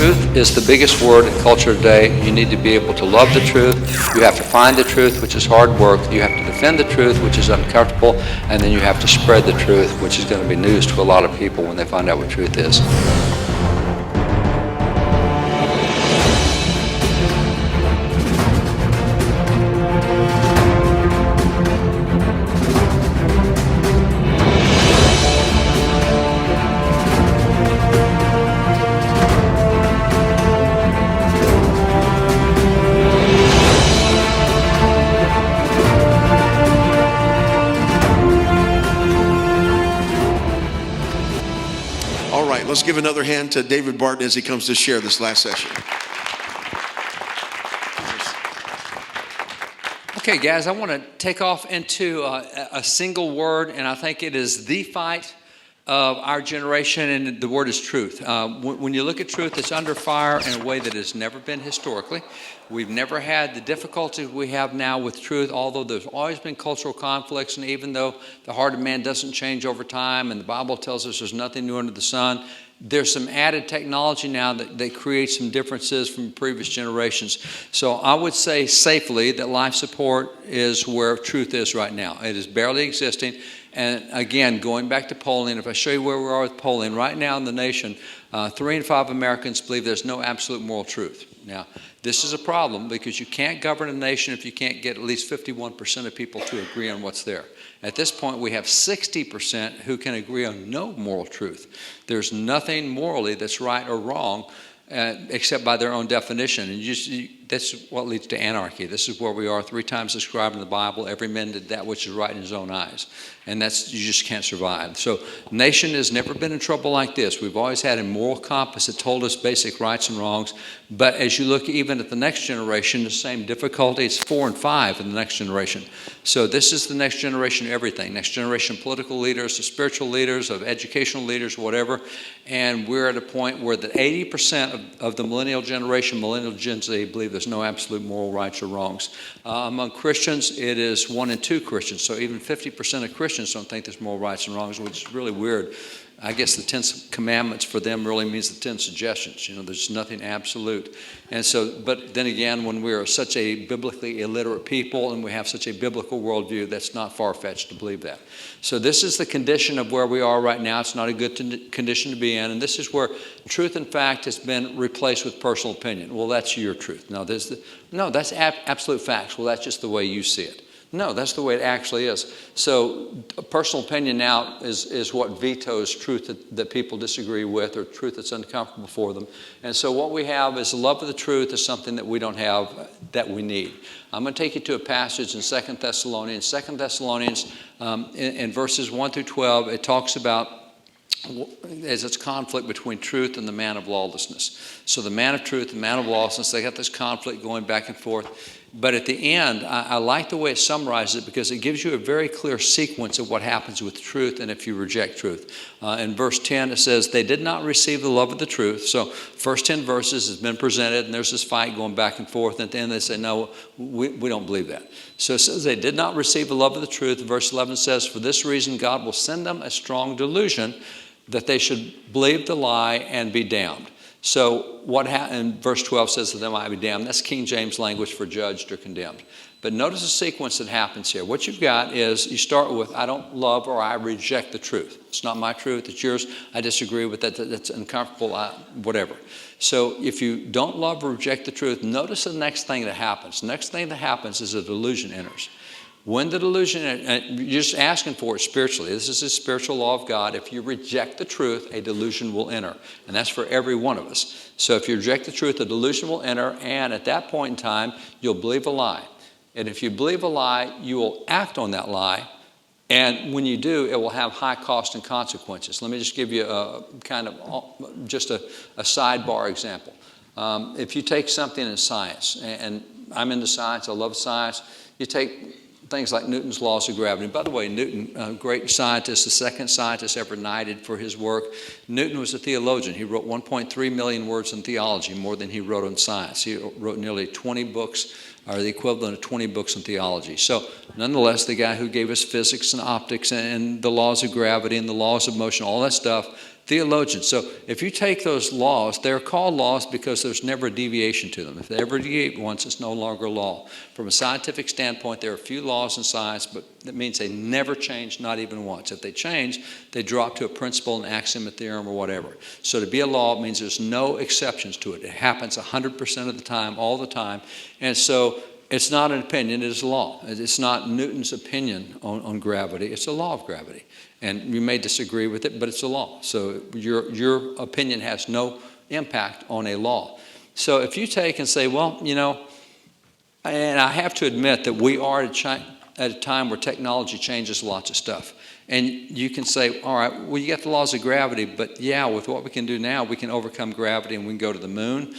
Truth is the biggest word in culture today. You need to be able to love the truth. You have to find the truth, which is hard work. You have to defend the truth, which is uncomfortable. And then you have to spread the truth, which is going to be news to a lot of people when they find out what truth is. Let's give another hand to David Barton as he comes to share this last session. Okay, guys, I want to take off into a single word, and I think it is the fight of our generation, and the word is truth. When you look at truth, it's under fire in a way that has never been historically. We've never had the difficulties we have now with truth, although there's always been cultural conflicts, and even though the heart of man doesn't change over time, and the Bible tells us there's nothing new under the sun, there's some added technology now that creates some differences from previous generations. So I would say safely that life support is where truth is right now. It is barely existing. And again, going back to polling, if I show you where we are with polling, right now in the nation, 3 in 5 Americans believe there's no absolute moral truth. Now, this is a problem because you can't govern a nation if you can't get at least 51% of people to agree on what's there. At this point, we have 60% who can agree on no moral truth. There's nothing morally that's right or wrong except by their own definition. And that's what leads to anarchy. This is where we are 3 times described in the Bible. Every man did that which is right in his own eyes. And you just can't survive. So nation has never been in trouble like this. We've always had a moral compass that told us basic rights and wrongs. But as you look even at the next generation, the same difficulty. It's 4 and 5 in the next generation. So this is the next generation of everything. Next generation political leaders, of spiritual leaders, of educational leaders, whatever. And we're at a point where the 80% of the millennial generation, millennial Gen Z, believe there's no absolute moral rights or wrongs. Among Christians, it is 1 in 2 Christians. So even 50% of Christians don't think there's moral rights and wrongs, which is really weird. I guess the 10 commandments for them really means the 10 suggestions. There's nothing absolute. And so, but then again, when we are such a biblically illiterate people and we have such a biblical worldview, that's not far-fetched to believe that. So this is the condition of where we are right now. It's not a good condition to be in. And this is where truth and fact has been replaced with personal opinion. Well, that's your truth. No, that's absolute facts. Well, that's just the way you see it. No, that's the way it actually is. So personal opinion now is what vetoes truth that people disagree with or truth that's uncomfortable for them. And so what we have is the love of the truth is something that we don't have that we need. I'm going to take you to a passage in 2 Thessalonians. 2 Thessalonians, in verses 1 through 12, it talks about as its conflict between truth and the man of lawlessness. So the man of truth and the man of lawlessness, they got this conflict going back and forth. But at the end, I like the way it summarizes it because it gives you a very clear sequence of what happens with truth and if you reject truth. In verse 10, it says, they did not receive the love of the truth. So first 10 verses has been presented, and there's this fight going back and forth. And at the end, they say, no, we don't believe that. So it says they did not receive the love of the truth. Verse 11 says, for this reason, God will send them a strong delusion that they should believe the lie and be damned. So what happened? Verse 12 says that they might be damned. That's King James language for judged or condemned. But notice the sequence that happens here. What you've got is you start with, I don't love or I reject the truth. It's not my truth, it's yours. I disagree with that. That's uncomfortable, whatever. So if you don't love or reject the truth, notice the next thing that happens. The next thing that happens is a delusion enters. When the delusion, you're just asking for it spiritually. This is a spiritual law of God. If you reject the truth, a delusion will enter. And that's for every one of us. So if you reject the truth, a delusion will enter. And at that point in time, you'll believe a lie. And if you believe a lie, you will act on that lie. And when you do, it will have high cost and consequences. Let me just give you a kind of just a sidebar example. If you take something in science, and I'm into science, I love science, you take things like Newton's laws of gravity. By the way, Newton, a great scientist, the second scientist ever knighted for his work. Newton was a theologian. He wrote 1.3 million words in theology, more than he wrote on science. He wrote nearly 20 books, or the equivalent of 20 books in theology. So nonetheless, the guy who gave us physics and optics and the laws of gravity and the laws of motion, all that stuff, theologians. So if you take those laws, they're called laws because there's never a deviation to them. If they ever deviate once, it's no longer a law. From a scientific standpoint, there are a few laws in science, but that means they never change, not even once. If they change, they drop to a principle, an axiom, a theorem, or whatever. So to be a law means there's no exceptions to it. It happens 100% of the time, all the time. And so it's not an opinion, it is a law. It's not Newton's opinion on gravity, it's a law of gravity. And you may disagree with it, but it's a law. So your opinion has no impact on a law. So if you take and say, well, and I have to admit that we are at a time where technology changes lots of stuff. And you can say, all right, well, you got the laws of gravity, but yeah, with what we can do now, we can overcome gravity and we can go to the moon.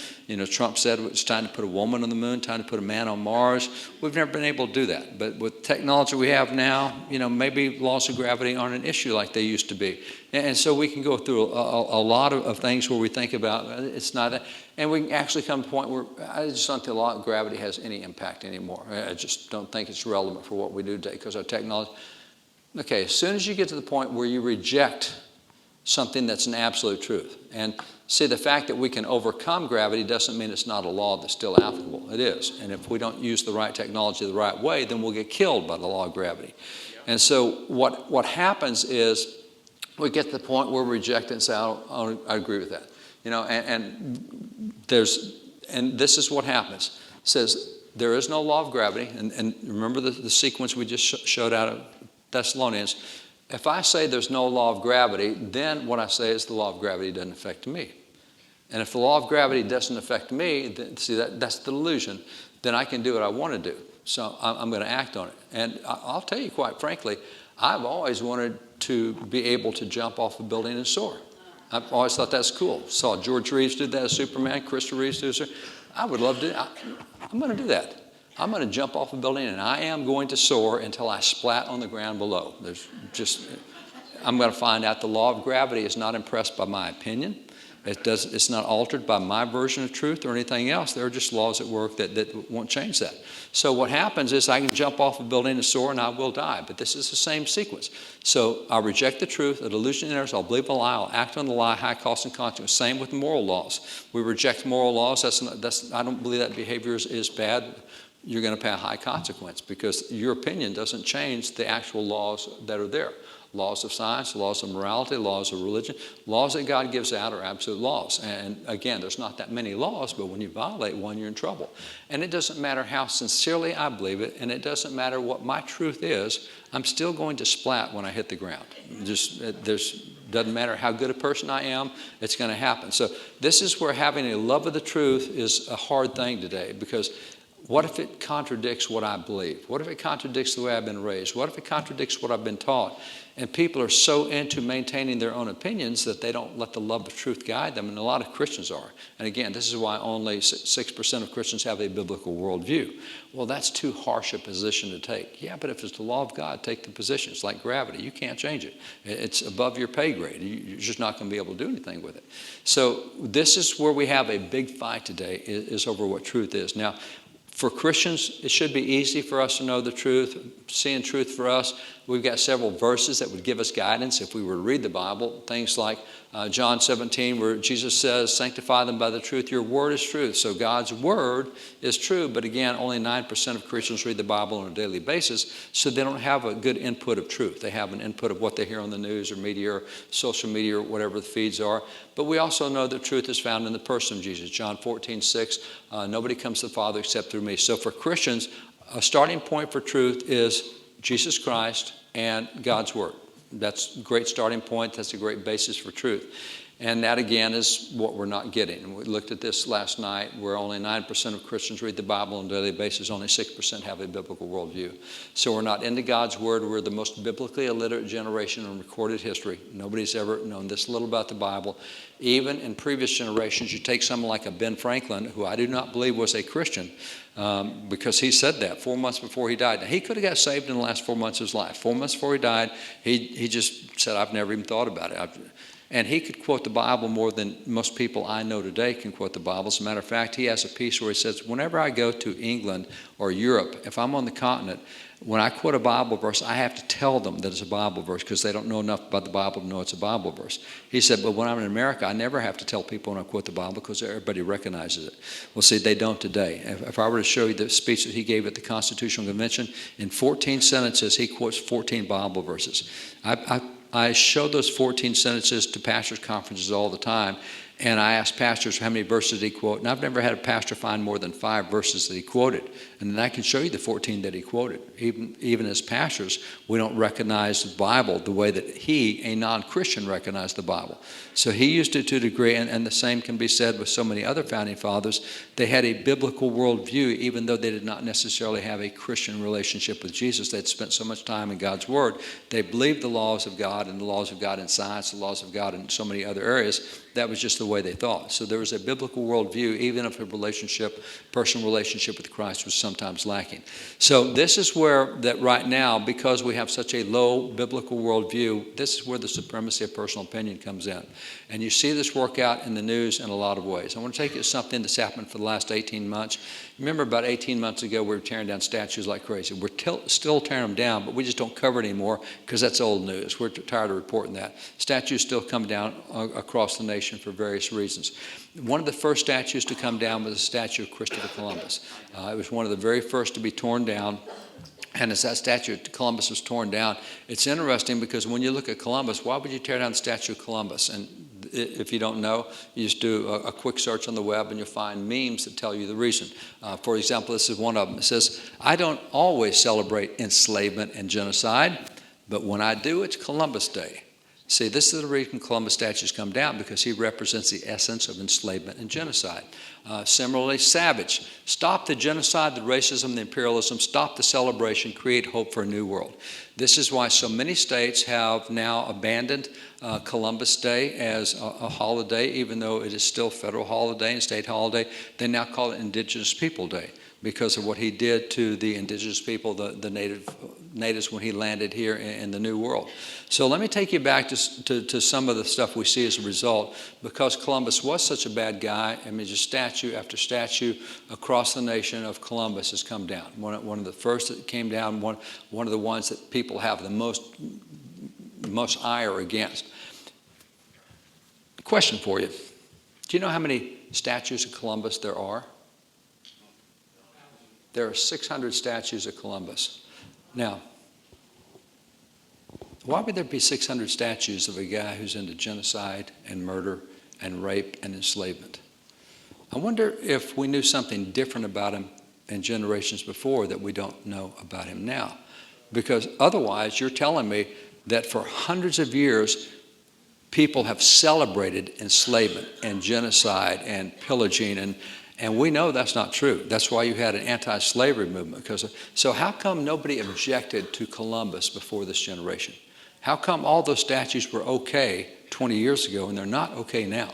Trump said it's time to put a woman on the moon, time to put a man on Mars. We've never been able to do that. But with technology we have now, maybe laws of gravity aren't an issue like they used to be. And so we can go through a lot of things where we think about it's not, and we can actually come to a point where I just don't think the law of gravity has any impact anymore. I just don't think it's relevant for what we do today because our technology. Okay, as soon as you get to the point where you reject something that's an absolute truth, and see, the fact that we can overcome gravity doesn't mean it's not a law that's still applicable. It is. And if we don't use the right technology the right way, then we'll get killed by the law of gravity. And so what happens is we get to the point where we reject it and say, I agree with that. And this is what happens. It says, there is no law of gravity. And remember the sequence we just showed out of Thessalonians. If I say there's no law of gravity, then what I say is the law of gravity doesn't affect me. And if the law of gravity doesn't affect me, then, see, that's the delusion, then I can do what I want to do. So I'm going to act on it. And I'll tell you quite frankly, I've always wanted to be able to jump off a building and soar. I've always thought that's cool. Saw George Reeves did that as Superman, Crystal Reeves do it. I would love to. I'm going to do that. I'm going to jump off a building and I am going to soar until I splat on the ground below. I'm going to find out the law of gravity is not impressed by my opinion. It's not altered by my version of truth or anything else. There are just laws at work that won't change that. So what happens is I can jump off a building and soar and I will die. But this is the same sequence. So I'll reject the truth, a delusion enters, I'll believe a lie, I'll act on the lie, high cost and consequence. Same with moral laws. We reject moral laws. I don't believe that behavior is bad. You're going to pay a high consequence because your opinion doesn't change the actual laws that are there. Laws of science, laws of morality, laws of religion, laws that God gives out are absolute laws. And again, there's not that many laws, but when you violate one, you're in trouble. And it doesn't matter how sincerely I believe it, and it doesn't matter what my truth is, I'm still going to splat when I hit the ground. Doesn't matter how good a person I am, it's going to happen. So this is where having a love of the truth is a hard thing today, because what if it contradicts what I believe? What if it contradicts the way I've been raised? What if it contradicts what I've been taught? And people are so into maintaining their own opinions that they don't let the love of truth guide them, and a lot of Christians are. And again, this is why only 6% of Christians have a biblical worldview. Well, that's too harsh a position to take. Yeah, but if it's the law of God, take the position. It's like gravity. You can't change it. It's above your pay grade. You're just not going to be able to do anything with it. So this is where we have a big fight today, is over what truth is. Now, for Christians, it should be easy for us to know the truth. Seeing truth for us, we've got several verses that would give us guidance if we were to read the Bible. Things like John 17, where Jesus says, sanctify them by the truth. Your word is truth. So God's word is true. But again, only 9% of Christians read the Bible on a daily basis. So they don't have a good input of truth. They have an input of what they hear on the news or media or social media or whatever the feeds are. But we also know that truth is found in the person of Jesus. John 14:6, nobody comes to the Father except through me. So for Christians, a starting point for truth is Jesus Christ and God's word. That's a great starting point. That's a great basis for truth. And that, again, is what we're not getting. And we looked at this last night, where only 9% of Christians read the Bible on a daily basis. Only 6% have a biblical worldview. So we're not into God's word. We're the most biblically illiterate generation in recorded history. Nobody's ever known this little about the Bible. Even in previous generations, you take someone like a Ben Franklin, who I do not believe was a Christian, because he said that 4 months before he died. Now, he could have got saved in the last 4 months of his life. 4 months before he died, he just said, I've never even thought about it. And he could quote the Bible more than most people I know today can quote the Bible. As a matter of fact, he has a piece where he says, whenever I go to England or Europe, if I'm on the continent, when I quote a Bible verse, I have to tell them that it's a Bible verse because they don't know enough about the Bible to know it's a Bible verse. He said, but when I'm in America, I never have to tell people when I quote the Bible because everybody recognizes it. Well, see, they don't today. If I were to show you the speech that he gave at the Constitutional Convention, in 14 sentences, he quotes 14 Bible verses. I show those 14 sentences to pastors' conferences all the time, and I ask pastors how many verses he quote, and I've never had a pastor find more than 5 verses that he quoted. And then I can show you the 14 that he quoted. Even as pastors, we don't recognize the Bible the way that he, a non-Christian, recognized the Bible. So he used it to a degree, and the same can be said with so many other founding fathers. They had a biblical worldview, even though they did not necessarily have a Christian relationship with Jesus. They'd spent so much time in God's Word. They believed the laws of God and the laws of God in science, the laws of God in so many other areas. That was just the way they thought. So there was a biblical worldview, even if a personal relationship with Christ was sometimes lacking. So this is where that right now, because we have such a low biblical worldview, this is where the supremacy of personal opinion comes in. And you see this work out in the news in a lot of ways. I want to take you to something that's happened for the last 18 months. Remember about 18 months ago, we were tearing down statues like crazy. We're still tearing them down, but we just don't cover it anymore because that's old news. We're tired of reporting that. Statues still come down across the nation for various reasons. One of the first statues to come down was a statue of Christopher Columbus. It was one of the very first to be torn down. And as that statue of Columbus was torn down, it's interesting because when you look at Columbus, why would you tear down the statue of Columbus? And if you don't know, you just do a quick search on the web and you'll find memes that tell you the reason. For example, this is one of them. It says, I don't always celebrate enslavement and genocide, but when I do, it's Columbus Day. See, this is the reason Columbus statues come down, because he represents the essence of enslavement and genocide. Similarly, Savage. Stop the genocide, the racism, the imperialism. Stop the celebration. Create hope for a new world. This is why so many states have now abandoned Columbus Day as a holiday, even though it is still federal holiday and state holiday. They now call it Indigenous People Day because of what he did to the indigenous people, the natives when he landed here in the New World. So let me take you back to some of the stuff we see as a result. Because Columbus was such a bad guy, I mean, just statue after statue across the nation of Columbus has come down. One of the first that came down, one of the ones that people have the most ire against. Question for you. Do you know how many statues of Columbus there are? There are 600 statues of Columbus. Now, why would there be 600 statues of a guy who's into genocide and murder and rape and enslavement? I wonder if we knew something different about him in generations before that we don't know about him now. Because otherwise, you're telling me that for hundreds of years, people have celebrated enslavement and genocide and pillaging, and we know that's not true. That's why you had an anti-slavery movement. So how come nobody objected to Columbus before this generation? How come all those statues were okay 20 years ago and they're not okay now?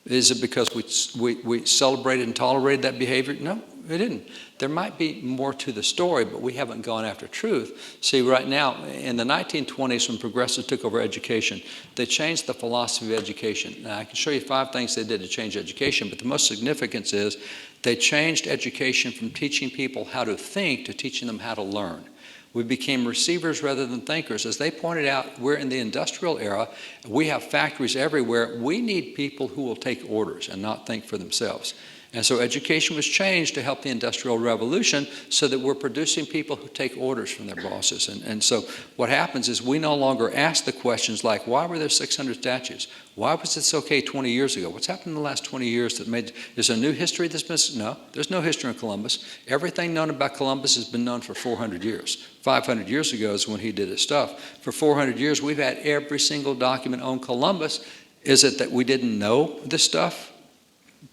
Is it because we celebrated and tolerated that behavior? No, it didn't. There might be more to the story, but we haven't gone after truth. See, right now, in the 1920s, when progressives took over education, they changed the philosophy of education. Now, I can show you 5 things they did to change education, but the most significant is they changed education from teaching people how to think to teaching them how to learn. We became receivers rather than thinkers. As they pointed out, we're in the industrial era. We have factories everywhere. We need people who will take orders and not think for themselves. And so education was changed to help the Industrial Revolution so that we're producing people who take orders from their bosses. And so what happens is we no longer ask the questions like, why were there 600 statues? Why was this okay 20 years ago? What's happened in the last 20 years that made, is there new history that's been, no, there's no history in Columbus. Everything known about Columbus has been known for 400 years. 500 years ago is when he did his stuff. For 400 years, we've had every single document on Columbus. Is it that we didn't know this stuff?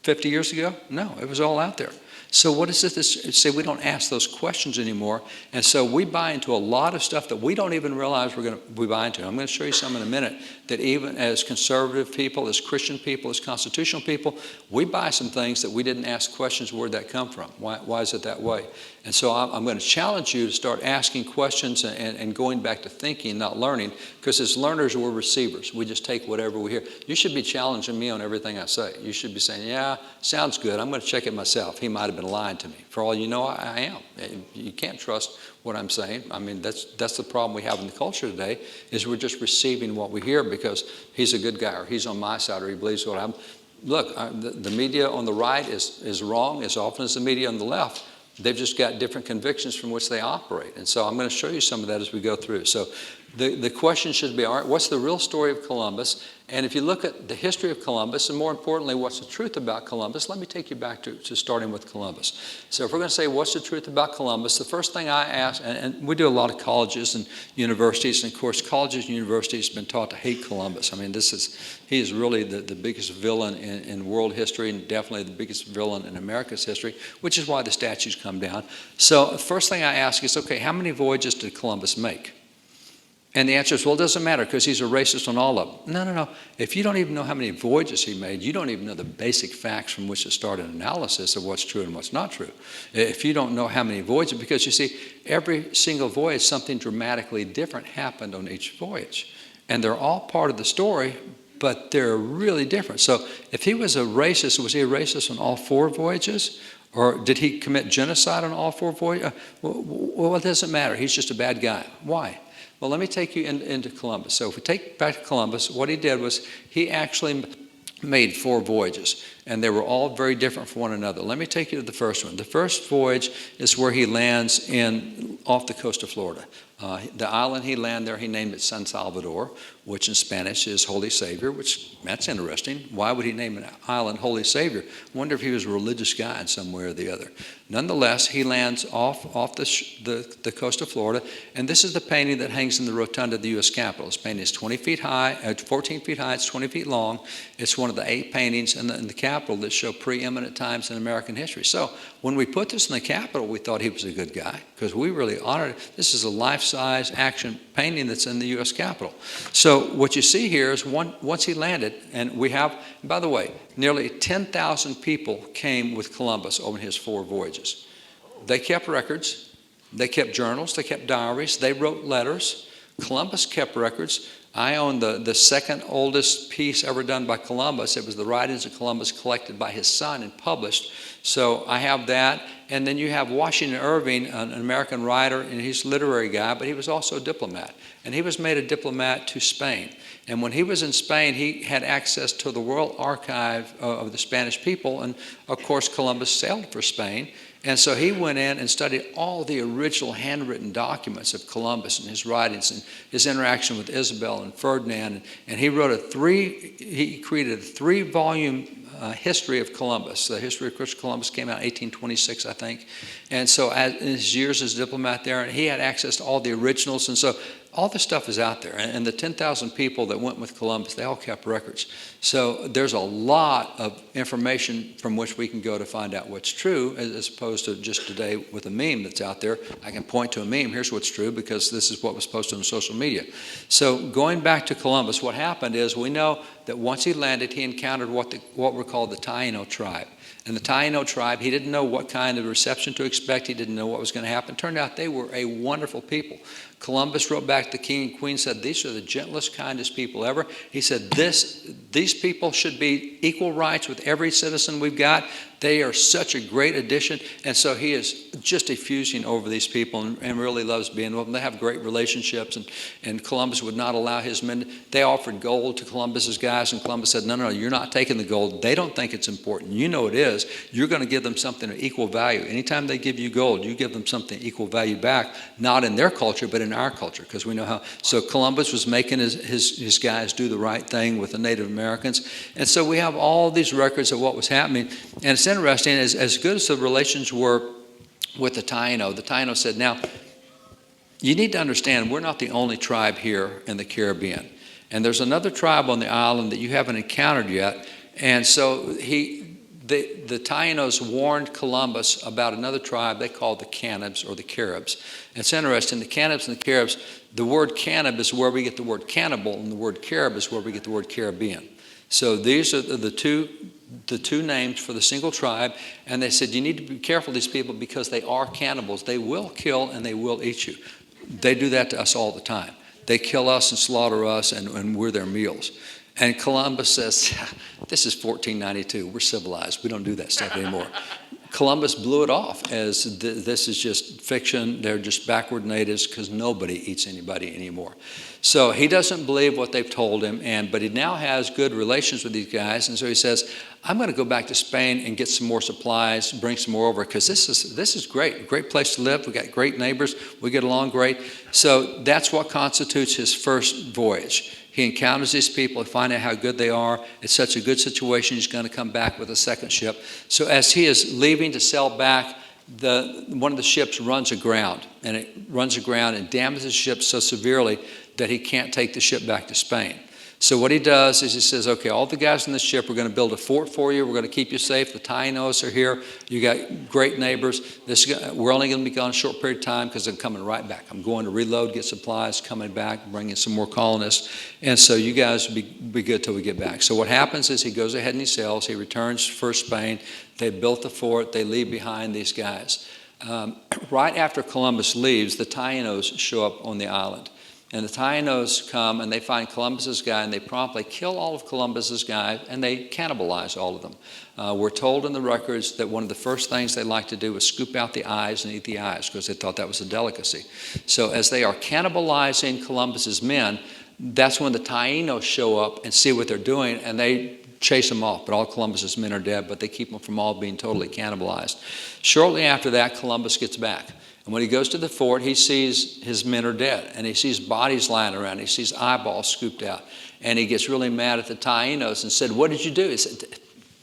50 years ago? No, it was all out there. So what is it that say we don't ask those questions anymore? And so we buy into a lot of stuff that we don't even realize we buy into. I'm going to show you some in a minute that even as conservative people, as Christian people, as constitutional people, we buy some things that we didn't ask questions, where'd that come from? Why is it that way? And so I'm going to challenge you to start asking questions and going back to thinking, not learning, because as learners, we're receivers. We just take whatever we hear. You should be challenging me on everything I say. You should be saying, yeah, sounds good. I'm going to check it myself. He might have been lying to me. For all you know, I am. You can't trust what I'm saying. I mean, that's the problem we have in the culture today, is we're just receiving what we hear because he's a good guy, or he's on my side, or he believes what I'm. Look, the media on the right is wrong as often as the media on the left. They've just got different convictions from which they operate. And so I'm going to show you some of that as we go through. So the question should be, all right, what's the real story of Columbus? And if you look at the history of Columbus, and more importantly, what's the truth about Columbus, let me take you back to starting with Columbus. So if we're going to say, what's the truth about Columbus, the first thing I ask, and we do a lot of colleges and universities, and of course, colleges and universities have been taught to hate Columbus. I mean, he is really the biggest villain in world history, and definitely the biggest villain in America's history, which is why the statues come down. So the first thing I ask is, okay, how many voyages did Columbus make? And the answer is, well, it doesn't matter because he's a racist on all of them. No. If you don't even know how many voyages he made, you don't even know the basic facts from which to start an analysis of what's true and what's not true. If you don't know how many voyages, because you see, every single voyage, something dramatically different happened on each voyage. And they're all part of the story, but they're really different. So if he was a racist, was he a racist on all 4 voyages? Or did he commit genocide on all 4 voyages? Well, it doesn't matter. He's just a bad guy. Why? Well, let me take you into Columbus. So if we take back to Columbus, what he did was he actually made 4 voyages, and they were all very different from one another. Let me take you to the first one. The first voyage is where he lands off the coast of Florida. The island he landed there, he named it San Salvador, which in Spanish is Holy Savior, which that's interesting. Why would he name an island Holy Savior? I wonder if he was a religious guy in some way or the other. Nonetheless, he lands off the coast of Florida, and this is the painting that hangs in the rotunda of the U.S. Capitol. This painting is 20 feet high, 14 feet high, it's 20 feet long. It's one of the 8 paintings in the Capitol that show preeminent times in American history. So when we put this in the Capitol, we thought he was a good guy because we really honored it. This is a life-size action painting that's in the U.S. Capitol. So what you see here is once he landed, and we have, by the way, nearly 10,000 people came with Columbus over his 4 voyages. They kept records, they kept journals, they kept diaries, they wrote letters. Columbus kept records. I own the second oldest piece ever done by Columbus. It was the writings of Columbus collected by his son and published. So I have that. And then you have Washington Irving, an American writer, and he's a literary guy, but he was also a diplomat. And he was made a diplomat to Spain. And when he was in Spain, he had access to the World Archive of the Spanish people. And of course, Columbus sailed for Spain. And so he went in and studied all the original handwritten documents of Columbus and his writings and his interaction with Isabel and Ferdinand. And he wrote he created a 3-volume history of Columbus. The history of Christopher Columbus came out in 1826, I think. And so in his years as a diplomat there, and he had access to all the originals. And so all the stuff is out there. And the 10,000 people that went with Columbus, they all kept records. So there's a lot of information from which we can go to find out what's true, as opposed to just today with a meme that's out there. I can point to a meme, here's what's true, because this is what was posted on social media. So going back to Columbus, what happened is we know that once he landed, he encountered what were called the Taino tribe. And the Taino tribe, he didn't know what kind of reception to expect. He didn't know what was going to happen. Turned out they were a wonderful people. Columbus wrote back to the king and queen, said, these are the gentlest, kindest people ever. He said, these people should be equal rights with every citizen we've got. They are such a great addition. And so he is just effusing over these people and really loves being with them. They have great relationships. And Columbus would not allow his men. They offered gold to Columbus's guys, and Columbus said, no, you're not taking the gold. They don't think it's important. You know it is. You're going to give them something of equal value. Anytime they give you gold, you give them something equal value back, not in their culture, but in our culture, because we know how. So Columbus was making his guys do the right thing with the Native Americans. And so we have all these records of what was happening. And it's interesting, as good as the relations were with the Taino said, now, you need to understand, we're not the only tribe here in the Caribbean. And there's another tribe on the island that you haven't encountered yet. And so the Taínos warned Columbus about another tribe they called the Canibs or the Caribs. It's interesting, the Canibs and the Caribs, the word Canib is where we get the word cannibal, and the word Carib is where we get the word Caribbean. So these are the two names for the single tribe, and they said you need to be careful of these people because they are cannibals. They will kill and they will eat you. They do that to us all the time. They kill us and slaughter us, and we're their meals. And Columbus says, this is 1492. We're civilized. We don't do that stuff anymore. Columbus blew it off as this is just fiction. They're just backward natives because nobody eats anybody anymore. So he doesn't believe what they've told him, but he now has good relations with these guys. And so he says, I'm going to go back to Spain and get some more supplies, bring some more over, because this is great. Great place to live. We got great neighbors. We get along great. So that's what constitutes his first voyage. He encounters these people, find out how good they are. It's such a good situation, he's going to come back with a second ship. So as he is leaving to sail back, one of the ships runs aground, and it runs aground and damages the ship so severely that he can't take the ship back to Spain. So what he does is he says, okay, all the guys in this ship, we're going to build a fort for you. We're going to keep you safe. The Taínos are here. You got great neighbors. We're only going to be gone a short period of time because I'm coming right back. I'm going to reload, get supplies, coming back, bringing some more colonists. And so you guys be good till we get back. So what happens is he goes ahead and he sails. He returns for Spain. They built the fort. They leave behind these guys. Right after Columbus leaves, the Taínos show up on the island. And the Taínos come and they find Columbus's guy and they promptly kill all of Columbus's guys and they cannibalize all of them. We're told in the records that one of the first things they like to do was scoop out the eyes and eat the eyes because they thought that was a delicacy. So as they are cannibalizing Columbus's men, that's when the Taínos show up and see what they're doing and they chase them off. But all Columbus's men are dead, but they keep them from all being totally cannibalized. Shortly after that, Columbus gets back. And when he goes to the fort, he sees his men are dead. And he sees bodies lying around. He sees eyeballs scooped out. And he gets really mad at the Taínos and said, what did you do? He said,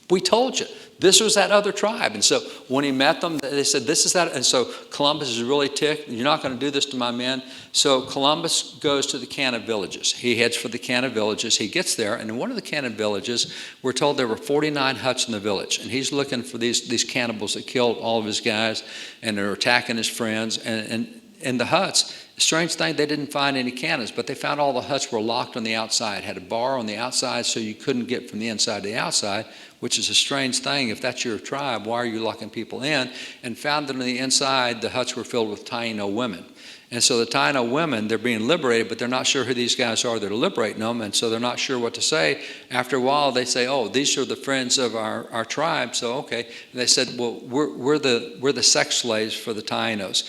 we told you. This was that other tribe. And so when he met them, they said, this is that. And so Columbus is really ticked. You're not going to do this to my men. So Columbus goes to the Canib villages. He heads for the Canib villages. He gets there. And in one of the Canib villages, we're told there were 49 huts in the village. And he's looking for these cannibals that killed all of his guys. And they're attacking his friends. And in the huts, strange thing, they didn't find any cannons, but they found all the huts were locked on the outside, had a bar on the outside so you couldn't get from the inside to the outside, which is a strange thing. If that's your tribe, why are you locking people in? And found that on the inside, the huts were filled with Taíno women. And so the Taíno women, they're being liberated, but they're not sure who these guys are that are liberating them, and so they're not sure what to say. After a while, they say, oh, these are the friends of our tribe, so okay. And they said, well, we're the sex slaves for the Taínos.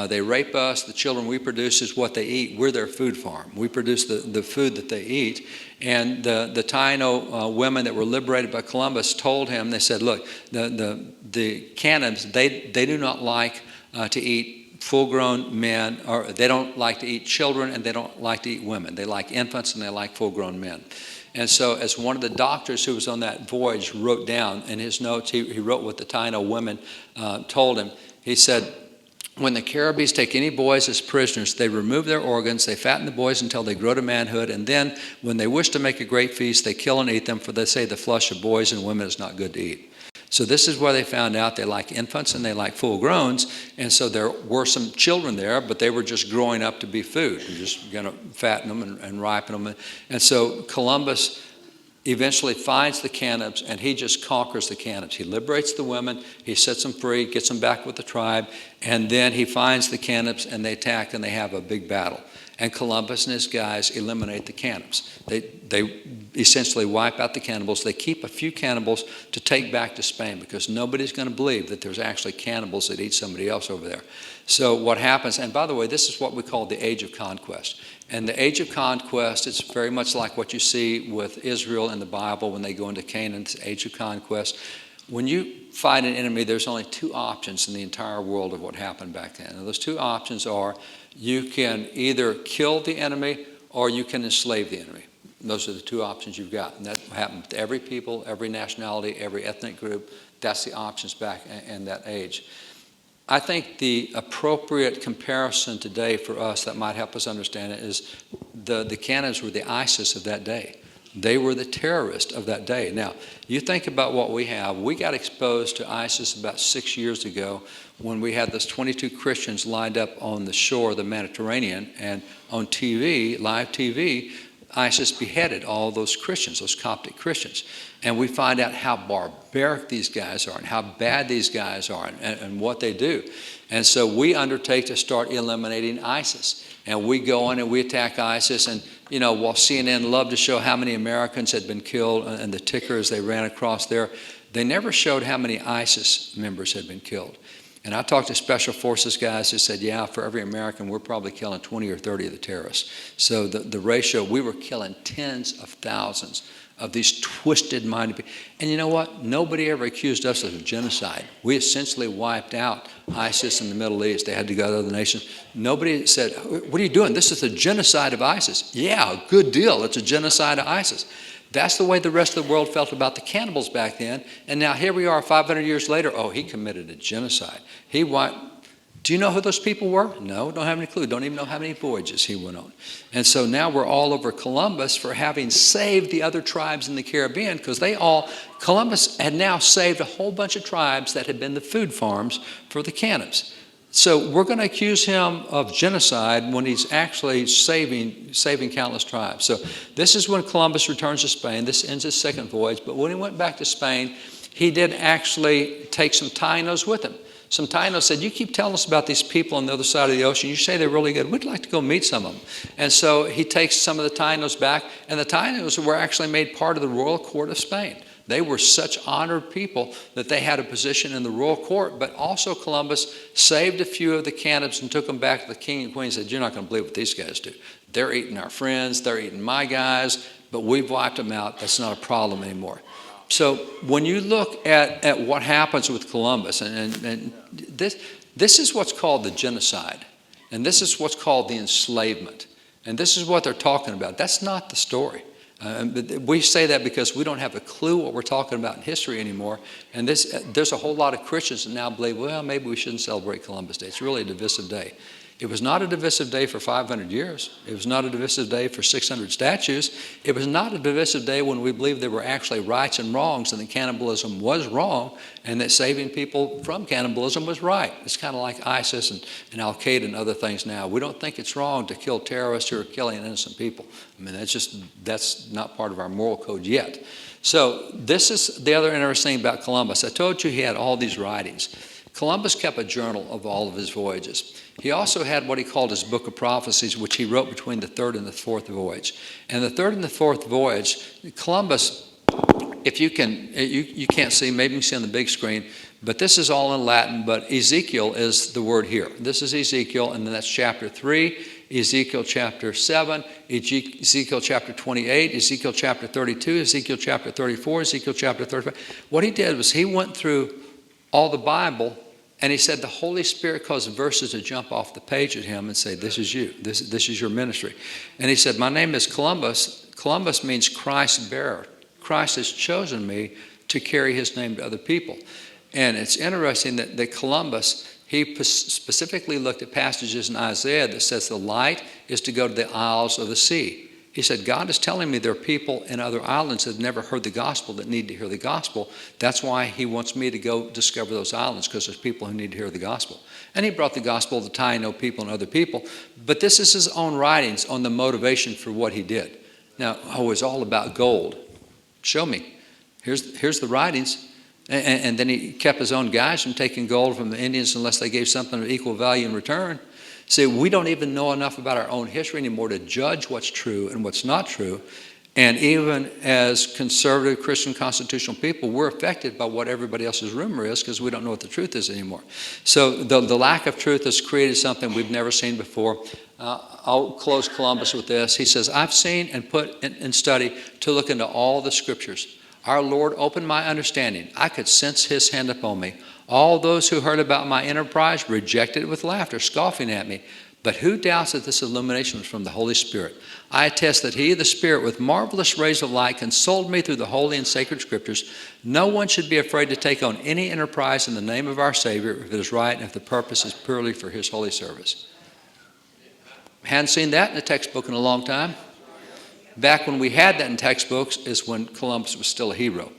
They rape us. The children we produce is what they eat. We're their food farm. We produce the food that they eat. And the Taíno women that were liberated by Columbus told him, they said, look, the Canibs, they do not like to eat full-grown men, or they don't like to eat children, and they don't like to eat women. They like infants, and they like full-grown men. And so as one of the doctors who was on that voyage wrote down in his notes, he wrote what the Taíno women told him. He said, when the Caribbees take any boys as prisoners, they remove their organs, they fatten the boys until they grow to manhood, and then when they wish to make a great feast, they kill and eat them, for they say the flesh of boys and women is not good to eat. So this is where they found out they like infants and they like full-growns, and so there were some children there, but they were just growing up to be food. You're just going to fatten them and ripen them. And so Columbus eventually finds the Canibs, and he just conquers the Canibs. He liberates the women, he sets them free, gets them back with the tribe, and then he finds the Canibs, and they attack, and they have a big battle. And Columbus and his guys eliminate the cannibals. They essentially wipe out the cannibals. They keep a few cannibals to take back to Spain because nobody's going to believe that there's actually cannibals that eat somebody else over there. So what happens, and by the way, this is what we call the Age of Conquest. And the Age of Conquest, it's very much like what you see with Israel in the Bible when they go into Canaan, it's the Age of Conquest. When you fight an enemy, there's only two options in the entire world of what happened back then. And those two options are you can either kill the enemy or you can enslave the enemy. Those are the two options you've got. And that happened to every people, every nationality, every ethnic group. That's the options back in that age. I think the appropriate comparison today for us that might help us understand it is the Canibs were the ISIS of that day. They were the terrorists of that day. Now, you think about what we have. We got exposed to ISIS about 6 years ago when we had those 22 Christians lined up on the shore of the Mediterranean, and on TV, live TV, ISIS beheaded all those Christians, those Coptic Christians. And we find out how barbaric these guys are and how bad these guys are and what they do. And so we undertake to start eliminating ISIS. And we go in and we attack ISIS. And, you know, while CNN loved to show how many Americans had been killed and the ticker as they ran across there, they never showed how many ISIS members had been killed. And I talked to Special Forces guys who said, yeah, for every American, we're probably killing 20 or 30 of the terrorists. So the ratio, we were killing tens of thousands of these twisted-minded people. And you know what? Nobody ever accused us of genocide. We essentially wiped out ISIS in the Middle East. They had to go to other nations. Nobody said, what are you doing? This is a genocide of ISIS. Yeah, good deal. It's a genocide of ISIS. That's the way the rest of the world felt about the cannibals back then. And now here we are 500 years later. Oh, he committed a genocide. Do you know who those people were? No, don't have any clue. Don't even know how many voyages he went on. And so now we're all over Columbus for having saved the other tribes in the Caribbean, because Columbus had now saved a whole bunch of tribes that had been the food farms for the cannibals. So we're going to accuse him of genocide when he's actually saving countless tribes. So this is when Columbus returns to Spain. This ends his second voyage. But when he went back to Spain, he did actually take some Tainos with him. Some Tainos said, you keep telling us about these people on the other side of the ocean. You say they're really good. We'd like to go meet some of them. And so he takes some of the Tainos back. And the Tainos were actually made part of the royal court of Spain. They were such honored people that they had a position in the royal court. But also Columbus saved a few of the cannibals and took them back to the king and queen and said, you're not going to believe what these guys do. They're eating our friends. They're eating my guys. But we've wiped them out. That's not a problem anymore. So when you look at what happens with Columbus, and this is what's called the genocide. And this is what's called the enslavement. And this is what they're talking about. That's not the story. We say that because we don't have a clue what we're talking about in history anymore. And there's a whole lot of Christians that now believe, well, maybe we shouldn't celebrate Columbus Day. It's really a divisive day. It was not a divisive day for 500 years. It was not a divisive day for 600 statues. It was not a divisive day when we believed there were actually rights and wrongs and that cannibalism was wrong and that saving people from cannibalism was right. It's kind of like ISIS and Al-Qaeda and other things now. We don't think it's wrong to kill terrorists who are killing innocent people. I mean, that's not part of our moral code yet. So this is the other interesting thing about Columbus. I told you he had all these writings. Columbus kept a journal of all of his voyages. He also had what he called his book of prophecies, which he wrote between the third and the fourth voyage. And the third and the fourth voyage, Columbus, if you can't see, maybe you can see on the big screen, but this is all in Latin, but Ezekiel is the word here. This is Ezekiel, and then that's chapter 3, Ezekiel chapter 7, Ezekiel chapter 28, Ezekiel chapter 32, Ezekiel chapter 34, Ezekiel chapter 35. What he did was he went through all the Bible, and he said the Holy Spirit caused verses to jump off the page at him and say, this is you. This is your ministry. And he said, my name is Columbus. Columbus means Christ's bearer. Christ has chosen me to carry his name to other people. And it's interesting that Columbus, he specifically looked at passages in Isaiah that says the light is to go to the isles of the sea. He said, God is telling me there are people in other islands that have never heard the gospel that need to hear the gospel. That's why he wants me to go discover those islands, because there's people who need to hear the gospel. And he brought the gospel to Taino people and other people. But this is his own writings on the motivation for what he did. Now, it's all about gold. Show me. Here's the writings. And then he kept his own guys from taking gold from the Indians unless they gave something of equal value in return. See, we don't even know enough about our own history anymore to judge what's true and what's not true. And even as conservative Christian constitutional people, we're affected by what everybody else's rumor is because we don't know what the truth is anymore. So the lack of truth has created something we've never seen before. I'll close Columbus with this. He says, I've seen and put in study to look into all the scriptures. Our Lord opened my understanding. I could sense his hand upon me. All those who heard about my enterprise rejected it with laughter, scoffing at me. But who doubts that this illumination was from the Holy Spirit? I attest that he, the Spirit, with marvelous rays of light, consoled me through the holy and sacred scriptures. No one should be afraid to take on any enterprise in the name of our Savior if it is right and if the purpose is purely for his holy service. Hadn't seen that in a textbook in a long time. Back when we had that in textbooks is when Columbus was still a hero.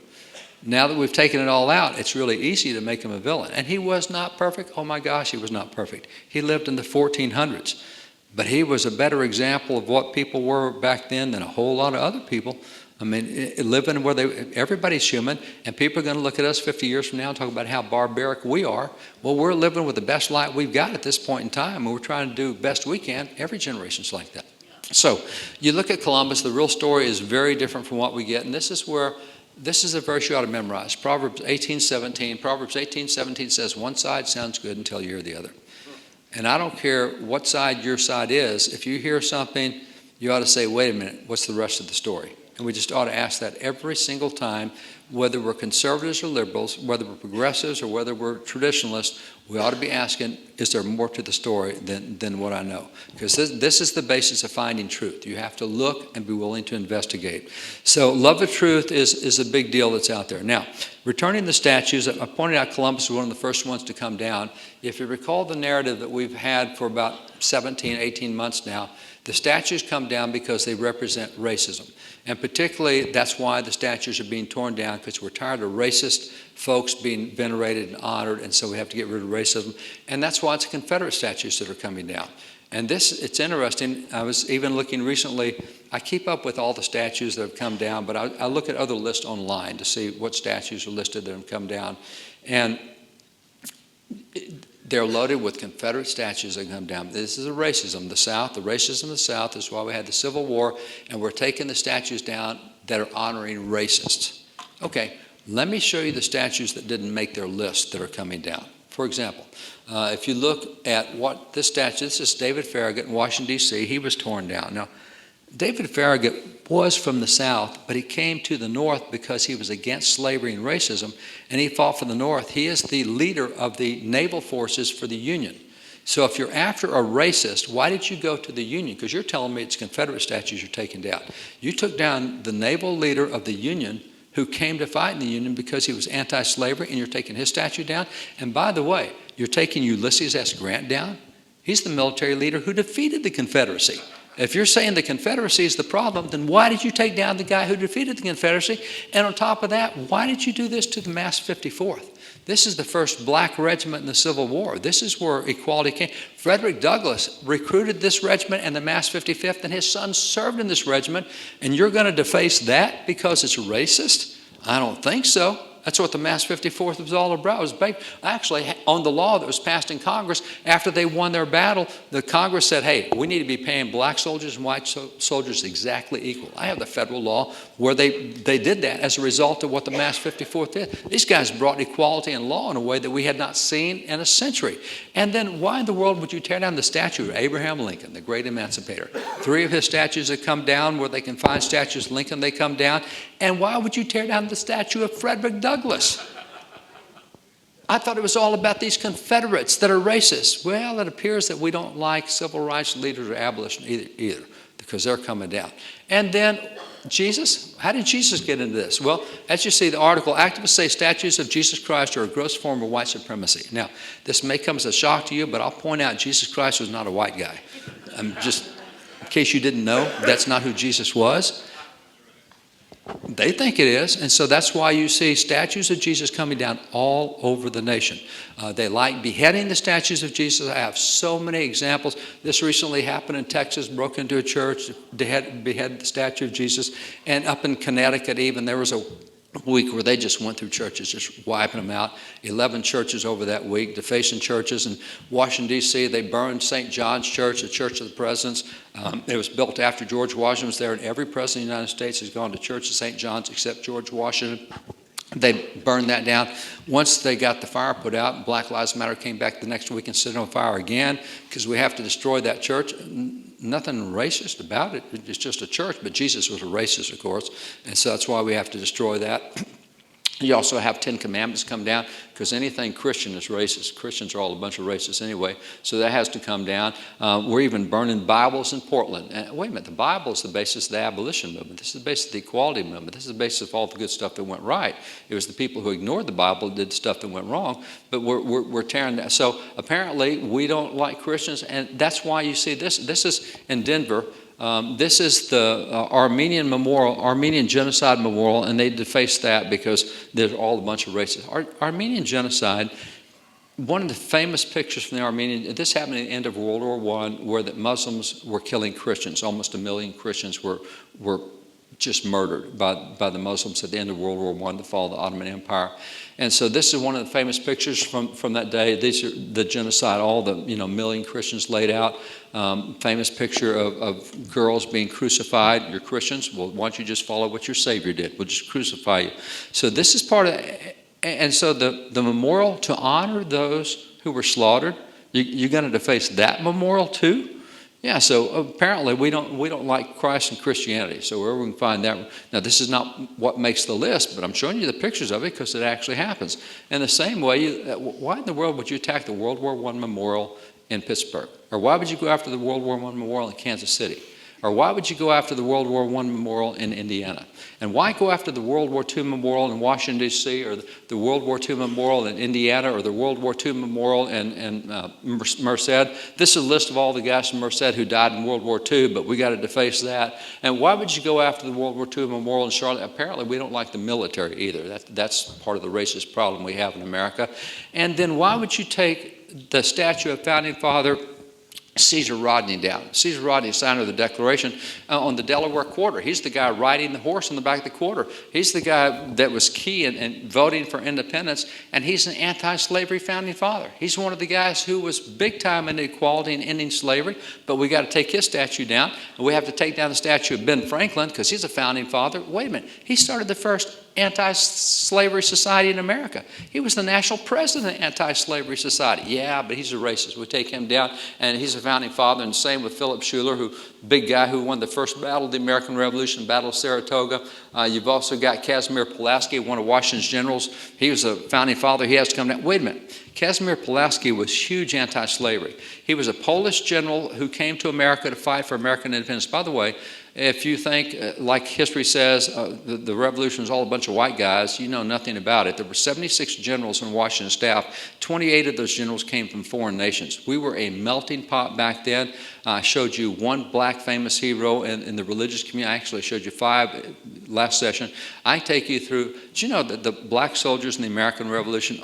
Now that we've taken it all out, it's really easy to make him a villain. And he was not perfect. Oh my gosh, he was not perfect. He lived in the 1400s. But he was a better example of what people were back then than a whole lot of other people. I mean, living where everybody's human, and people are going to look at us 50 years from now and talk about how barbaric we are. Well, we're living with the best light we've got at this point in time, and we're trying to do the best we can. Every generation's like that. So you look at Columbus, the real story is very different from what we get, and this is a verse you ought to memorize. Proverbs 18:17. Proverbs 18:17 says, one side sounds good until you hear the other. And I don't care what side your side is. If you hear something, you ought to say, wait a minute, what's the rest of the story? And we just ought to ask that every single time, whether we're conservatives or liberals, whether we're progressives or whether we're traditionalists, we ought to be asking, is there more to the story than what I know? Because this is the basis of finding truth. You have to look and be willing to investigate. So love of truth is a big deal that's out there. Now, returning the statues, I pointed out Columbus was one of the first ones to come down. If you recall the narrative that we've had for about 17, 18 months now, the statues come down because they represent racism. And particularly, that's why the statues are being torn down, because we're tired of racist folks being venerated and honored, and so we have to get rid of racism. And that's why it's Confederate statues that are coming down. And it's interesting. I was even looking recently. I keep up with all the statues that have come down, but I look at other lists online to see what statues are listed that have come down. And they're loaded with Confederate statues that come down. This is a racism. The South, the racism of the South is why we had the Civil War, and we're taking the statues down that are honoring racists. Okay, let me show you the statues that didn't make their list that are coming down. For example, if you look at what this statue, this is David Farragut in Washington, D.C. He was torn down. Now, David Farragut was from the South, but he came to the North because he was against slavery and racism, and he fought for the North. He is the leader of the naval forces for the Union. So if you're after a racist, why did you go to the Union? Because you're telling me it's Confederate statues you're taking down. You took down the naval leader of the Union who came to fight in the Union because he was anti-slavery, and you're taking his statue down. And by the way, you're taking Ulysses S. Grant down. He's the military leader who defeated the Confederacy. If you're saying the Confederacy is the problem, then why did you take down the guy who defeated the Confederacy? And on top of that, why did you do this to the Mass 54th? This is the first black regiment in the Civil War. This is where equality came. Frederick Douglass recruited this regiment and the Mass 55th, and his son served in this regiment, and you're going to deface that because it's racist? I don't think so. That's what the Mass 54th was all about. It was based actually on the law that was passed in Congress after they won their battle. The Congress said, hey, we need to be paying black soldiers and white soldiers exactly equal. I have the federal law where they did that as a result of what the Mass 54th did. These guys brought equality and law in a way that we had not seen in a century. And then why in the world would you tear down the statue of Abraham Lincoln, the great emancipator? 3 of his statues have come down. Where they can find statues of Lincoln, they come down. And why would you tear down the statue of Frederick Douglass? I thought it was all about these Confederates that are racist. Well, it appears that we don't like civil rights leaders or abolitionists either, because they're coming down. And then Jesus, how did Jesus get into this? Well, as you see the article, activists say statues of Jesus Christ are a gross form of white supremacy. Now, this may come as a shock to you, but I'll point out Jesus Christ was not a white guy. Just in case you didn't know, that's not who Jesus was. They think it is, and so that's why you see statues of Jesus coming down all over the nation. They like beheading the statues of Jesus. I have so many examples. This recently happened in Texas, broke into a church, beheaded the statue of Jesus, and up in Connecticut even, there was a week where they just went through churches, just wiping them out. 11 churches over that week, defacing churches. In Washington, D.C., they burned St. John's Church, the Church of the Presidents. It was built after George Washington was there, and every president of the United States has gone to Church of St. John's except George Washington. They burned that down. Once they got the fire put out, Black Lives Matter came back the next week and set it on fire again because we have to destroy that church. Nothing racist about it. It's just a church, but Jesus was a racist, of course, and so that's why we have to destroy that. You also have 10 Commandments come down because anything Christian is racist. Christians are all a bunch of racists anyway, so that has to come down. We're even burning Bibles in Portland. And wait a minute, the Bible is the basis of the abolition movement. This is the basis of the equality movement. This is the basis of all the good stuff that went right. It was the people who ignored the Bible that did stuff that went wrong, but we're tearing that. So apparently we don't like Christians, and that's why you see this. This is in Denver. This is the Armenian Genocide Memorial, and they defaced that because there's all a bunch of racists. Armenian Genocide, one of the famous pictures from the Armenian, this happened at the end of World War I, where the Muslims were killing Christians. Almost 1 million Christians were just murdered by the Muslims at the end of World War I, the fall of the Ottoman Empire. And so this is one of the famous pictures from that day. These are the genocide, all the million Christians laid out. Famous picture of girls being crucified. You're Christians, well, why don't you just follow what your Savior did? We'll just crucify you. So this is part of, and so the memorial to honor those who were slaughtered, you're going to deface that memorial too? Yeah, so apparently we don't like Christ and Christianity. So wherever we can find that. Now, this is not what makes the list, but I'm showing you the pictures of it because it actually happens. In the same way, why in the world would you attack the World War I memorial in Pittsburgh? Or why would you go after the World War I memorial in Kansas City? Or why would you go after the World War I memorial in Indiana? And why go after the World War II memorial in Washington, D.C., or the World War II memorial in Indiana, or the World War II memorial in Merced? This is a list of all the guys from Merced who died in World War II, but we got to deface that. And why would you go after the World War II memorial in Charlotte? Apparently, we don't like the military either. That's part of the racist problem we have in America. And then why would you take the statue of Founding Father Caesar Rodney down? Caesar Rodney, signer of the Declaration, on the Delaware Quarter. He's the guy riding the horse on the back of the quarter. He's the guy that was key in voting for independence, and he's an anti-slavery founding father. He's one of the guys who was big time in equality and ending slavery, but we got to take his statue down, and we have to take down the statue of Ben Franklin because he's a founding father. Wait a minute, he started the first anti-slavery society in America. He was the national president of the Anti-Slavery Society. Yeah, but he's a racist. We take him down, and he's a founding father, and same with Philip Schuyler, big guy who won the first battle of the American Revolution, Battle of Saratoga. You've also got Casimir Pulaski, one of Washington's generals. He was a founding father. He has to come down. Wait a minute. Casimir Pulaski was huge anti-slavery. He was a Polish general who came to America to fight for American independence. By the way, if you think, like history says, the revolution was all a bunch of white guys, you know nothing about it. There were 76 generals in Washington staff. 28 of those generals came from foreign nations. We were a melting pot back then. I showed you one black famous hero in the religious community. I actually showed you 5 last session. I take you through, do you know that the black soldiers in the American Revolution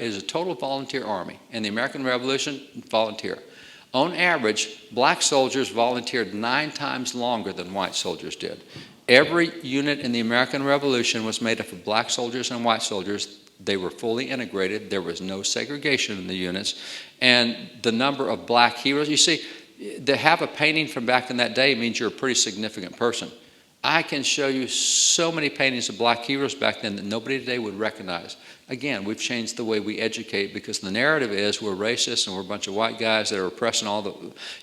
is a total volunteer army? In the American Revolution, volunteer. On average, black soldiers volunteered 9 times longer than white soldiers did. Every unit in the American Revolution was made up of black soldiers and white soldiers. They were fully integrated. There was no segregation in the units. And the number of black heroes, you see, to have a painting from back in that day means you're a pretty significant person. I can show you so many paintings of black heroes back then that nobody today would recognize. Again, we've changed the way we educate because the narrative is we're racist and we're a bunch of white guys that are oppressing all the...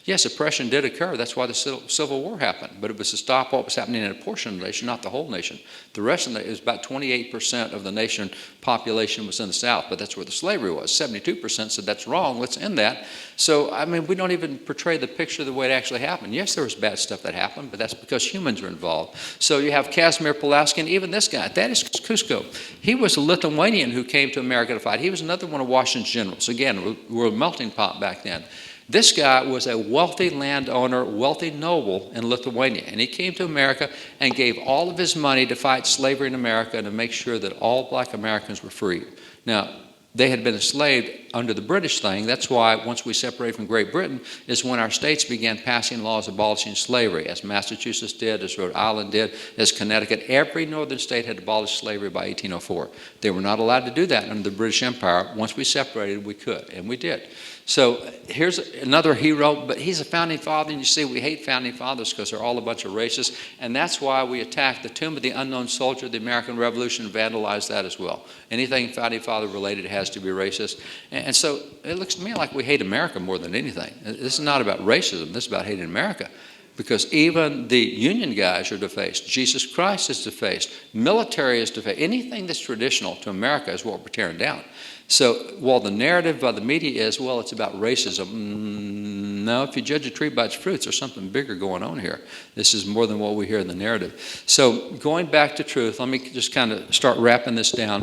Yes, oppression did occur. That's why the Civil War happened. But it was to stop what was happening in a portion of the nation, not the whole nation. The rest of the... It was about 28% of the nation population was in the South, but that's where the slavery was. 72% said that's wrong, let's end that. So, I mean, we don't even portray the picture the way it actually happened. Yes, there was bad stuff that happened, but that's because humans were involved. So you have Casimir Pulaski and even this guy, Thaddeus Cusco. He was a Lithuanian who came to America to fight. He was another one of Washington's generals. Again, we were a melting pot back then. This guy was a wealthy landowner, wealthy noble in Lithuania, and he came to America and gave all of his money to fight slavery in America and to make sure that all black Americans were free. Now, they had been enslaved under the British thing. That's why once we separated from Great Britain is when our states began passing laws abolishing slavery, as Massachusetts did, as Rhode Island did, as Connecticut. Every northern state had abolished slavery by 1804. They were not allowed to do that under the British Empire. Once we separated, we could, and we did. So here's another hero, but he's a founding father, and you see we hate founding fathers because they're all a bunch of racists, and that's why we attacked the Tomb of the Unknown Soldier, the American Revolution, vandalized that as well. Anything founding father related has to be racist, and so it looks to me like we hate America more than anything. This is not about racism, this is about hating America. Because even the Union guys are defaced. Jesus Christ is defaced. Military is defaced. Anything that's traditional to America is what we're tearing down. So while the narrative by the media is, well, it's about racism, no, if you judge a tree by its fruits, there's something bigger going on here. This is more than what we hear in the narrative. So going back to truth, let me just kind of start wrapping this down.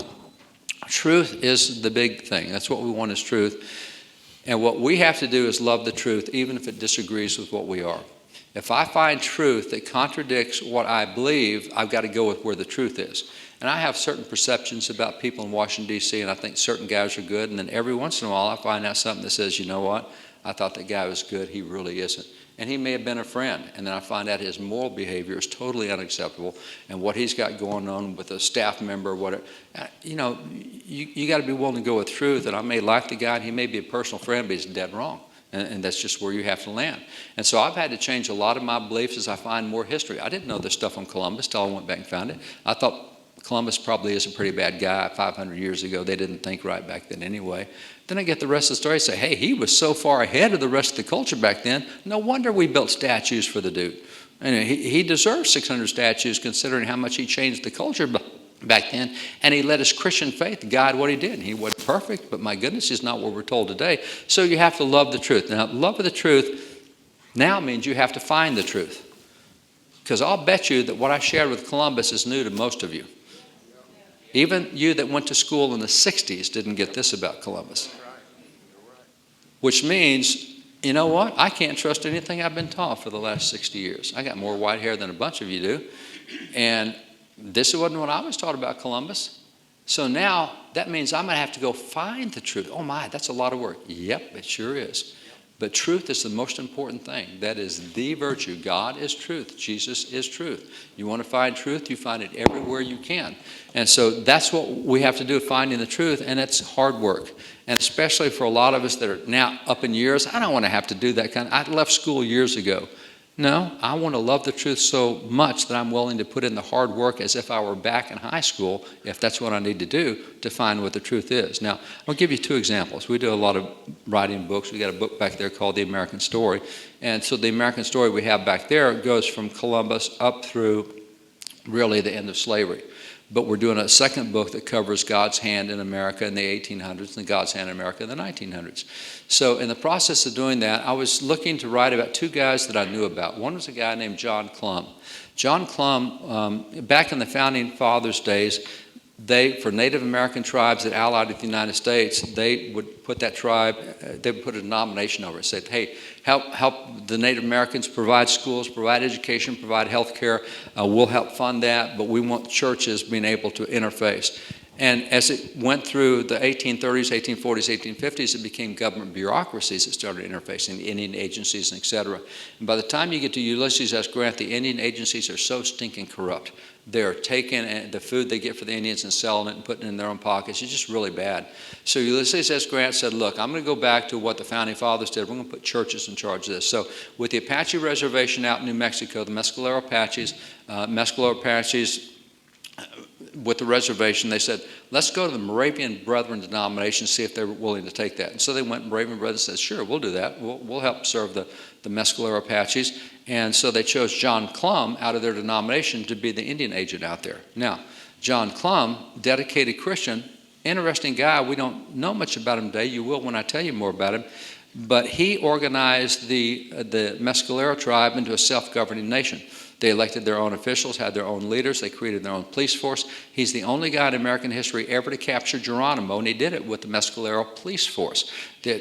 Truth is the big thing. That's what we want is truth. And what we have to do is love the truth, even if it disagrees with what we are. If I find truth that contradicts what I believe, I've got to go with where the truth is. And I have certain perceptions about people in Washington, D.C., and I think certain guys are good. And then every once in a while, I find out something that says, you know what? I thought that guy was good. He really isn't. And he may have been a friend. And then I find out his moral behavior is totally unacceptable. And what he's got going on with a staff member or whatever. You know, you got to be willing to go with truth. And I may like the guy, and he may be a personal friend, but he's dead wrong. And that's just where you have to land. And so I've had to change a lot of my beliefs as I find more history. I didn't know this stuff on Columbus till I went back and found it. I thought Columbus probably is a pretty bad guy 500 years ago. They didn't think right back then anyway. Then I get the rest of the story and say, hey, he was so far ahead of the rest of the culture back then. No wonder we built statues for the dude. And he deserves 600 statues considering how much he changed the culture back then. And he let his Christian faith guide what he did. And he wasn't perfect, but my goodness, he's not what we're told today. So you have to love the truth. Now, love of the truth now means you have to find the truth. Because I'll bet you that what I shared with Columbus is new to most of you. Even you that went to school in the 60s didn't get this about Columbus. Which means, you know what? I can't trust anything I've been taught for the last 60 years. I got more white hair than a bunch of you do. And this wasn't what I was taught about Columbus. So now that means I'm going to have to go find the truth. Oh my, that's a lot of work. Yep, it sure is. But truth is the most important thing. That is the virtue. God is truth. Jesus is truth. You want to find truth, you find it everywhere you can. And so that's what we have to do, finding the truth, and it's hard work. And especially for a lot of us that are now up in years, I don't want to have to do that I left school years ago. No, I want to love the truth so much that I'm willing to put in the hard work as if I were back in high school, if that's what I need to do to find what the truth is. Now, I'll give you two examples. We do a lot of writing books. We got a book back there called The American Story. And so the American Story we have back there goes from Columbus up through really the end of slavery. But we're doing a second book that covers God's hand in America in the 1800s and God's hand in America in the 1900s. So in the process of doing that, I was looking to write about two guys that I knew about. One was a guy named John Clum. John Clum, back in the Founding Fathers' days, for Native American tribes that allied with the United States, they would put that tribe, they would put a denomination over it, say, hey, help the Native Americans provide schools, provide education, provide health care. We'll help fund that, but we want churches being able to interface. And as it went through the 1830s, 1840s, 1850s, it became government bureaucracies that started interfacing, the Indian agencies, et cetera. And by the time you get to Ulysses S. Grant, the Indian agencies are so stinking corrupt. They're taking the food they get for the Indians and selling it and putting it in their own pockets. It's just really bad. So Ulysses S. Grant said, look, I'm going to go back to what the Founding Fathers did. We're going to put churches in charge of this. So with the Apache Reservation out in New Mexico, the Mescalero Apaches, with the reservation, they said, let's go to the Moravian Brethren denomination, see if they're willing to take that. And so they went, Moravian Brethren said, sure, we'll do that. We'll help serve the Mescalero Apaches. And so they chose John Clum out of their denomination to be the Indian agent out there. Now, John Clum, dedicated Christian, interesting guy. We don't know much about him today. You will when I tell you more about him. But he organized the Mescalero tribe into a self-governing nation. They elected their own officials, had their own leaders. They created their own police force. He's the only guy in American history ever to capture Geronimo, and he did it with the Mescalero police force. The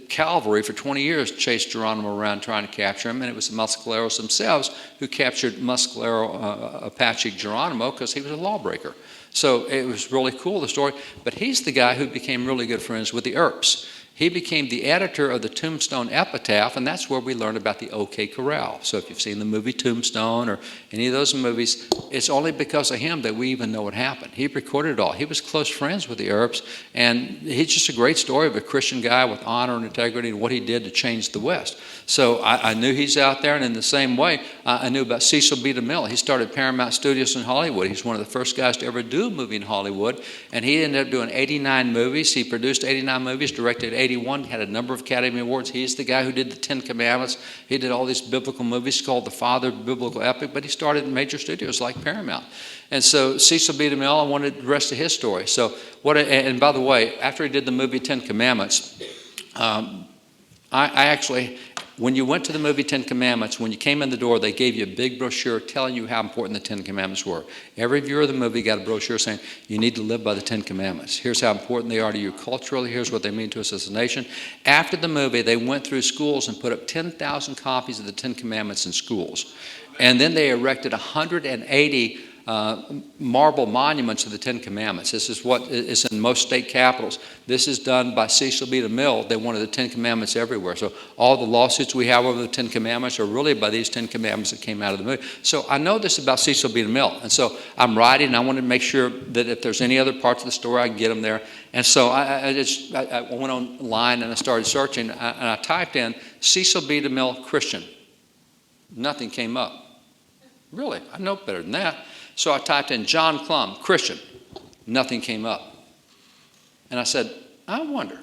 cavalry for 20 years chased Geronimo around trying to capture him, and it was the Mescaleros themselves who captured Mescalero Apache Geronimo because he was a lawbreaker. So it was really cool, the story. But he's the guy who became really good friends with the Earps. He became the editor of the Tombstone Epitaph, and that's where we learned about the OK Corral. So if you've seen the movie Tombstone or any of those movies, it's only because of him that we even know what happened. He recorded it all. He was close friends with the Earps, and he's just a great story of a Christian guy with honor and integrity and what he did to change the West. So I knew he's out there, and in the same way, I knew about Cecil B. DeMille. He started Paramount Studios in Hollywood. He's one of the first guys to ever do a movie in Hollywood, and he ended up doing 89 movies. He produced 89 movies, directed 81, had a number of Academy Awards. He's the guy who did the Ten Commandments. He did all these biblical movies called the Father of Biblical Epic, but he started in major studios like Paramount. And so Cecil B. DeMille, I wanted the rest of his story. So and by the way, after he did the movie Ten Commandments, I actually When you went to the movie Ten Commandments, when you came in the door, they gave you a big brochure telling you how important the Ten Commandments were. Every viewer of the movie got a brochure saying, you need to live by the Ten Commandments. Here's how important they are to you culturally. Here's what they mean to us as a nation. After the movie, they went through schools and put up 10,000 copies of the Ten Commandments in schools. And then they erected 180 marble monuments of the Ten Commandments. This is what is in most state capitals. This is done by Cecil B. DeMille. They wanted the Ten Commandments everywhere. So all the lawsuits we have over the Ten Commandments are really by these Ten Commandments that came out of the movie. So I know this about Cecil B. DeMille. And so I'm writing, and I wanted to make sure that if there's any other parts of the story, I can get them there. And so I went online and I started searching, and I typed in Cecil B. DeMille Christian. Nothing came up. Really, I know better than that. So I typed in John Clum, Christian. Nothing came up. And I said, I wonder.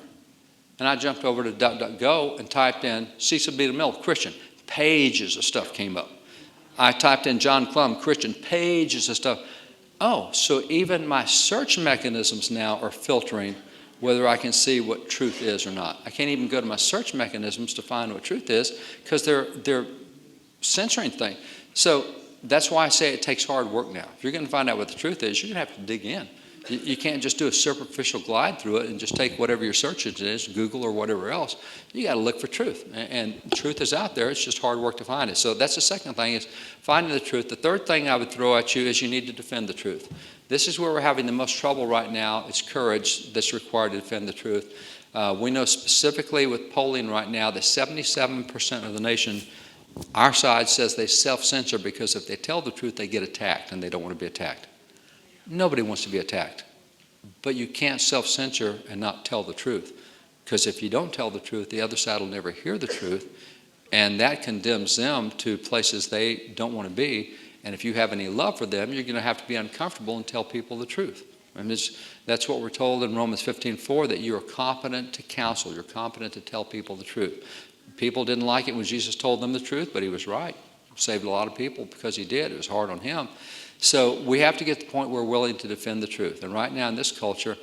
And I jumped over to DuckDuckGo and typed in Cecil B. DeMille, Christian. Pages of stuff came up. I typed in John Clum, Christian. Pages of stuff. Oh, so even my search mechanisms now are filtering whether I can see what truth is or not. I can't even go to my search mechanisms to find what truth is because they're censoring things. So that's why I say it takes hard work now. If you're going to find out what the truth is, you're going to have to dig in. You can't just do a superficial glide through it and just take whatever your search engine is, Google or whatever else. You got to look for truth. And truth is out there. It's just hard work to find it. So that's the second thing, is finding the truth. The third thing I would throw at you is you need to defend the truth. This is where we're having the most trouble right now. It's courage that's required to defend the truth. We know specifically with polling right now that 77% of the nation, our side, says they self-censor because if they tell the truth, they get attacked, and they don't want to be attacked. Nobody wants to be attacked. But you can't self-censor and not tell the truth, because if you don't tell the truth, the other side will never hear the truth, and that condemns them to places they don't want to be. And if you have any love for them, you're going to have to be uncomfortable and tell people the truth. And that's what we're told in Romans 15:4, that you are competent to counsel. You're competent to tell people the truth. People didn't like it when Jesus told them the truth, but he was right. He saved a lot of people because he did. It was hard on him. So we have to get to the point where we're willing to defend the truth. And right now in this culture,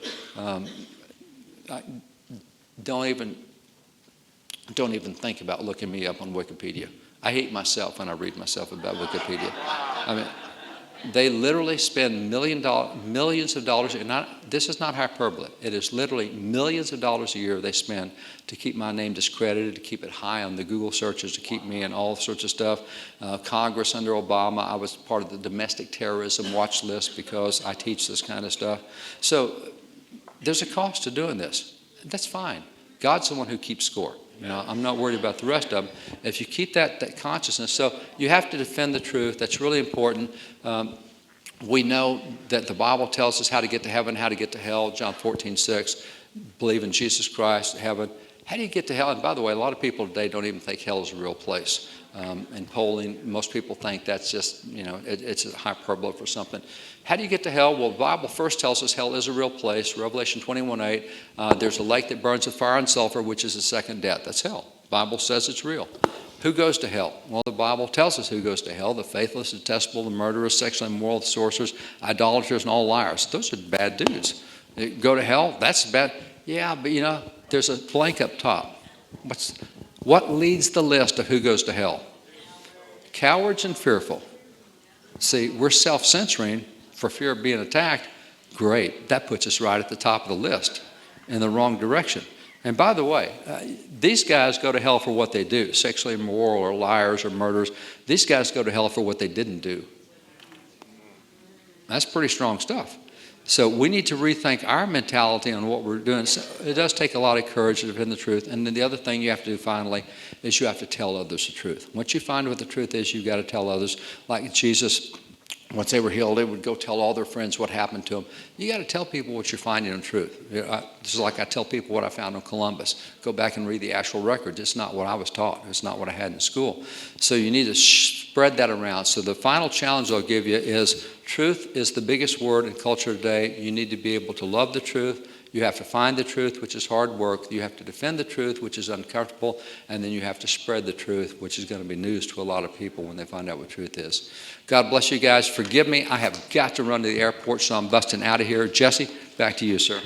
don't even think about looking me up on Wikipedia. I hate myself when I read myself about Wikipedia. I mean, they literally spend millions of dollars. This is not hyperbole. It is literally millions of dollars a year they spend to keep my name discredited, to keep it high on the Google searches, to keep me in all sorts of stuff. Congress under Obama, I was part of the domestic terrorism watch list because I teach this kind of stuff. So there's a cost to doing this. That's fine. God's the one who keeps score. You know, I'm not worried about the rest of them. If you keep that consciousness, so you have to defend the truth. That's really important. We know that the Bible tells us how to get to heaven, how to get to hell. John 14:6, believe in Jesus Christ, heaven. How do you get to hell? And by the way, a lot of people today don't even think hell is a real place. In polling, most people think that's just, it's a hyperbole for something. How do you get to hell? Well, the Bible first tells us hell is a real place. Revelation 21:8, there's a lake that burns with fire and sulfur, which is the second death. That's hell. The Bible says it's real. Who goes to hell? Well, the Bible tells us who goes to hell: the faithless, the detestable, the murderers, sexually immoral, the sorcerers, idolaters, and all liars. Those are bad dudes. They go to hell? That's bad. Yeah, but there's a blank up top. What leads the list of who goes to hell? Cowards and fearful. See, we're self-censoring for fear of being attacked. Great. That puts us right at the top of the list in the wrong direction. And by the way, these guys go to hell for what they do, sexually immoral or liars or murderers. These guys go to hell for what they didn't do. That's pretty strong stuff. So we need to rethink our mentality on what we're doing. So it does take a lot of courage to defend the truth. And then the other thing you have to do finally is you have to tell others the truth. Once you find what the truth is, you've got to tell others. Like Jesus, once they were healed, they would go tell all their friends what happened to them. You got to tell people what you're finding in truth. This is like I tell people what I found in Columbus. Go back and read the actual records. It's not what I was taught. It's not what I had in school. So you need to spread that around. So the final challenge I'll give you is truth is the biggest word in culture today. You need to be able to love the truth. You have to find the truth, which is hard work. You have to defend the truth, which is uncomfortable. And then you have to spread the truth, which is going to be news to a lot of people when they find out what truth is. God bless you guys. Forgive me. I have got to run to the airport, so I'm busting out of here. Jesse, back to you, sir.